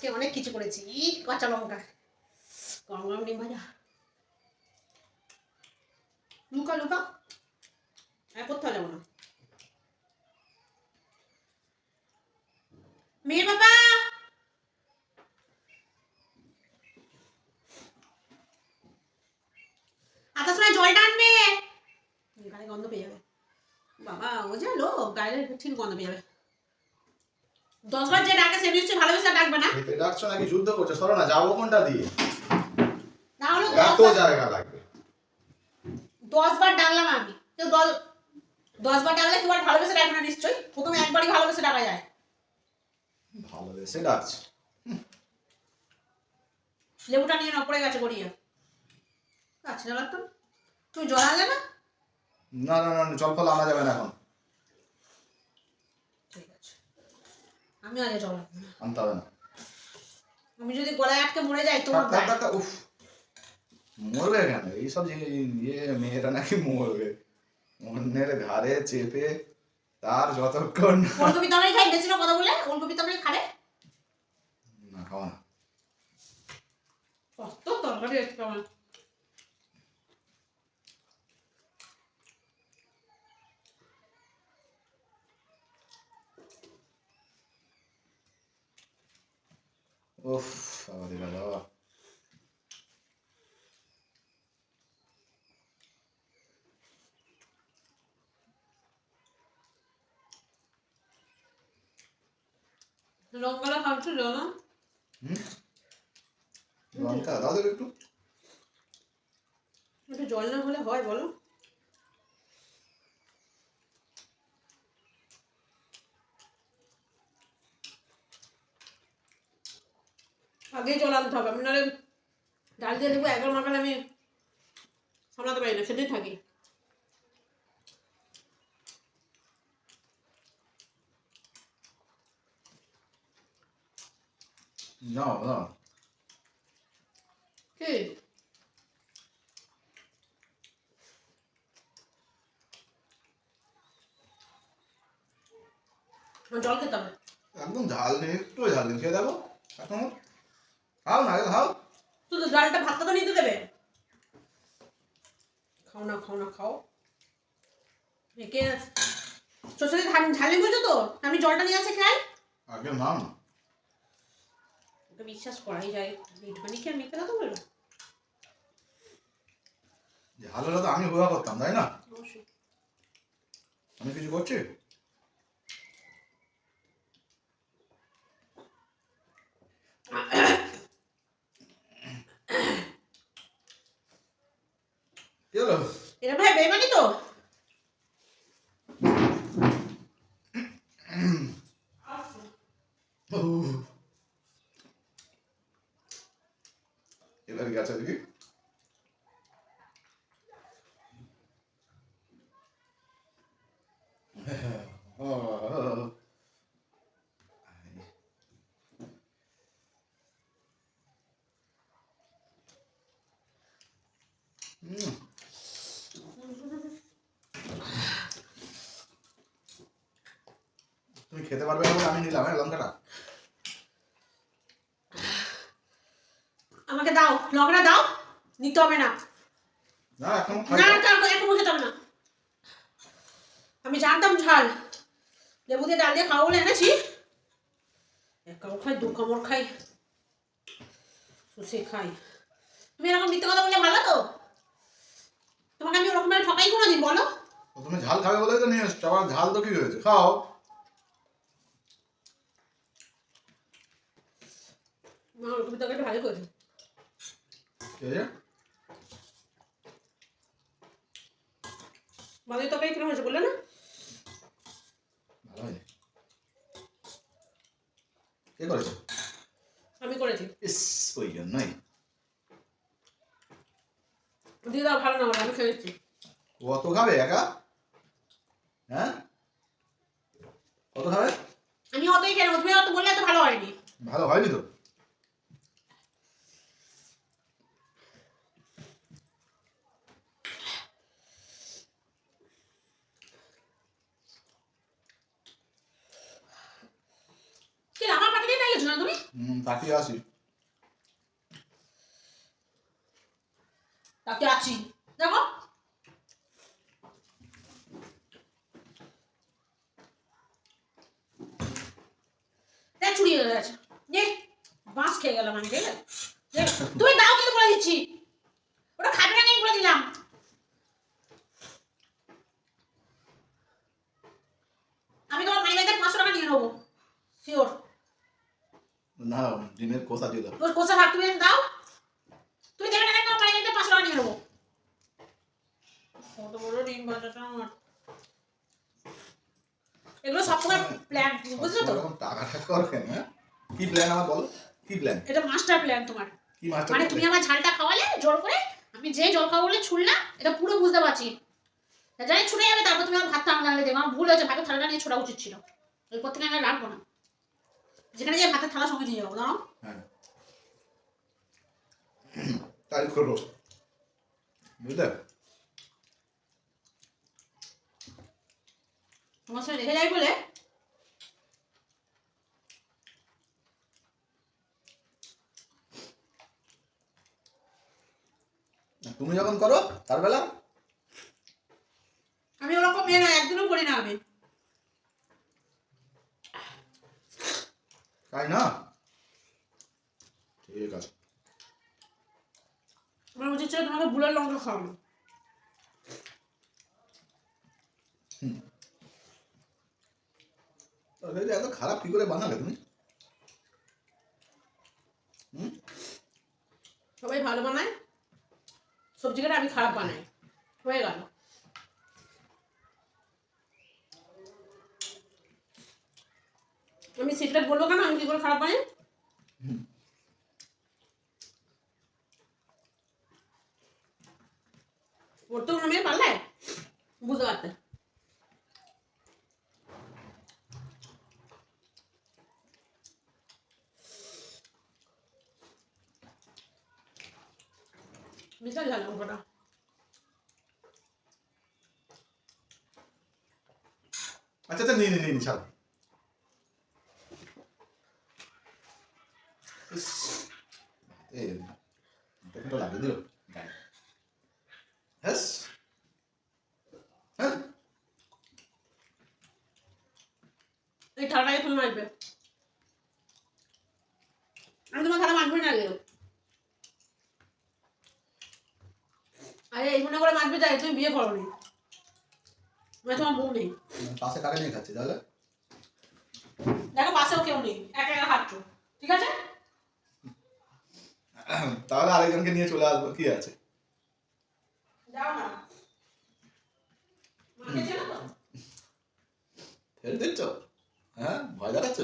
আজকে অনেক কিছু করেছি। কাঁচা লঙ্কা, গরম গরম ডিম ভাজা। লুকা লুকা কোথাও যাবো না। মেয়ে বাবা আসার সময় জলটা আনবে, গায়ে গন্ধ পেয়ে যাবে। বাবা ও যা লোক, গায়ে ঠিক গন্ধ পেয়ে যাবে। 10 বার যে ডাকে সে নিশ্চয়ই ভালোবেসে ডাকবে না। এতে ডাকছো নাকি যুদ্ধ করছো? সরো না, যাবো কোনটা দিয়ে? না হলো এত জায়গা লাগবে। 10 বার ডাকলাম আমি, তো 10 বার ডাকলে তোমার ভালোবেসে ডাকবে না নিশ্চয়ই। প্রথমে একবারই ভালোবেসে ডাকা যায়। ভালোবেসে ডাকছে। লেবুটা নিয়ে না পড়ে গেছে গড়িয়ে। আচ্ছা না লাগতো, তুমি জল আনলে না? না না না, জল ফল আনা যাবে না এখন। ঠিক আছে, আমি আগে জল আনবো না। আনতে হবে না। আমি যদি গলায় আটকে মরে যাই তোমার দায়। উফ, মরবে কেন? এইসব মেয়েরা নাকি মরবে? অন্যের ঘাড়ে চেপে তার যতক্ষণ ওলকপি তরকারি খাই, বেশি না কথা বলে। ওলকপি তরকারি খাবে না, খাওয়া না। কত তরকারি একটা আমার। উফ, বাবা বাবা। লঙ্কাটা খাচ্ছিল না? লঙ্কা দাও দেবে একটু। একটু জল না হলে হয় বলো? আগেই জল আনতে হবে, আমি নাহলে ডাল দিয়ে দেবো 11 মাখালে আমি সামলাতে পারি না, সেটাই থাকি। নাও নাও। কি জল খেতে হবে? একদম ঝাল নেই, একটু ঝাল নেই, খেয়ে দেখো। এখন খাও না, আগে খাও। শুধু ডালটা ভাতটা তো নিতে দেবে। খাও না খাও না খাও। একে শ্বশুরে ঝালি বুঝো তো, আমি জলটা নিয়ে আসে খাই। আগে নাও না। ওটা বিশ্বাস করাই যায়, একটুখানি কি আর মিথ্যে কথা বলবো? ঝাল হলে তো আমি হুয়া করতাম, তাই না? অবশ্যই। আমি কিছু করছি? কি হলো? এটা ভাই বেমানি তো। এবার গেছে দেখি। তুমি খেতে পারবে না বলে আমি নিলাম লঙ্কাটা। আমাকে দাও লঙ্কাটা দাও, নিতে হবে না। না এখন না এখন খেতে হবে না। আমি জানতাম ঝাল, লেবু দিয়ে ডাল দিয়ে খাবো বলে এনেছি। 1 কামড় খাই, 2 কামড় খাই, শুষে খাই। তুমি এরকম মিথ্যে কথা বললে ভালো তো? তোমাকে আমি ওরকম ভাবে ঠকাই কোনোদিন বলো? তুমি ঝাল খাবে বলেই তো নিয়ে এসছো, আবার ঝাল তো কি হয়েছে, খাও। তুমি তোকে একটু ভালো করেছো। মাদের তরকারি কিরকম হয়েছে বললে না? ভালো হয়েছে। কে করেছে? আমি করেছি। ইস, ওই জন্যই। দিদা ভালো না হলে আমি খেয়েছি। কত খাবে একা? হ্যাঁ, কত খাবে? আমি অতই খেলাম, তুমি অত বললে এত ভালো হয়নি। ভালো হয়নি তো। আমার পাতে দিয়ে গেছো না তুমি? তাকিয়ে আসি। তাকে আছি দেখো দেখ চুরি হয়ে গেছে নে বাঁশ খেয়ে গেলাম আমি ঠিক আছে তুমি দাও কিন্তু বলে দিচ্ছি ওটা খাবে না আমি বলে দিলাম আমি তোমার মানি ব্যাগ 500 টাকা নিয়ে নেবো শিওর না ডিমের কষা দিয়ে দাও। তোর কোষা ভাগ তুমি দাও তুমি দেবে না তোমার মানি ব্যাগ 500 টাকা নিয়ে নেবো কত বড় ডিম ভাজাটা আমার এগুলো সবসময় প্ল্যান বুঝছো তো টাকাটা কর কেন? কি প্ল্যান আমার বলো, কি প্ল্যান? এটা মাস্টার প্ল্যান তোমার কি মাস্টার মানে তুমি আমার ঝালটা খাওয়ালে জোর করে আমি যে জল খাওয়া বলে ছুড়লাম এটা পুরো বুঝতে পারছি জানি ছুটে যাবে তারপর তুমি আমার ভাত টান লাগলে দেখো আমার ভুল হয়েছে ভাতের থালাটা নিয়ে ছোড়া উচিত ছিল এরপর থেকে আমি রাখবো না যেখানে যে ভাতের থালা সঙ্গে নিয়ে যাবো জানো হ্যাঁ তাই করো বুঝলে তোমার সাথে রেখে যাই বলে তুমি যখন করো তার বেলা আমি ওরকম মেয়ে না একদিনও করি না আমি তাই না? ঠিক আছে আমার উচিত ছিল তোমাকে বুলের লঙ্কা খাওয়ানো তরকারিটা এত খারাপ কি করে বানালে তুমি? সবাই ভালো বানায় সবজি কাটা আমি খারাপ বানাই হয়ে গেল আমি সিক্রেট বলবো কেন আমি কি করে খারাপ বানাই ওর তো আমি পারলে বুঝতে পারতে বিশাল ঝাল লঙ্কাটা আচ্ছা আচ্ছা নিয়ে নিয়ে ছাড় এটা লাগিয়ে দিল হ্যাঁ হ্যাঁ এই থালাটাকে তুমি মারবে আমি তোমার থালা মারবে না গেল আরে এই মনে করে মারবে তাই তুমি বিয়ে করো নি মানে তোমার বউ নেই পাশে কাকে নিয়ে খাচ্ছি তাহলে দেখো পাশেও কেউ নেই একা একা খাচ্ছ ঠিক আছে তাহলে আরেকজনকে নিয়ে চলে আসবো কি আছে যাও না মাকে চেনো তো ফেল দিচ্ছ হ্যাঁ ভয় দেখাচ্ছ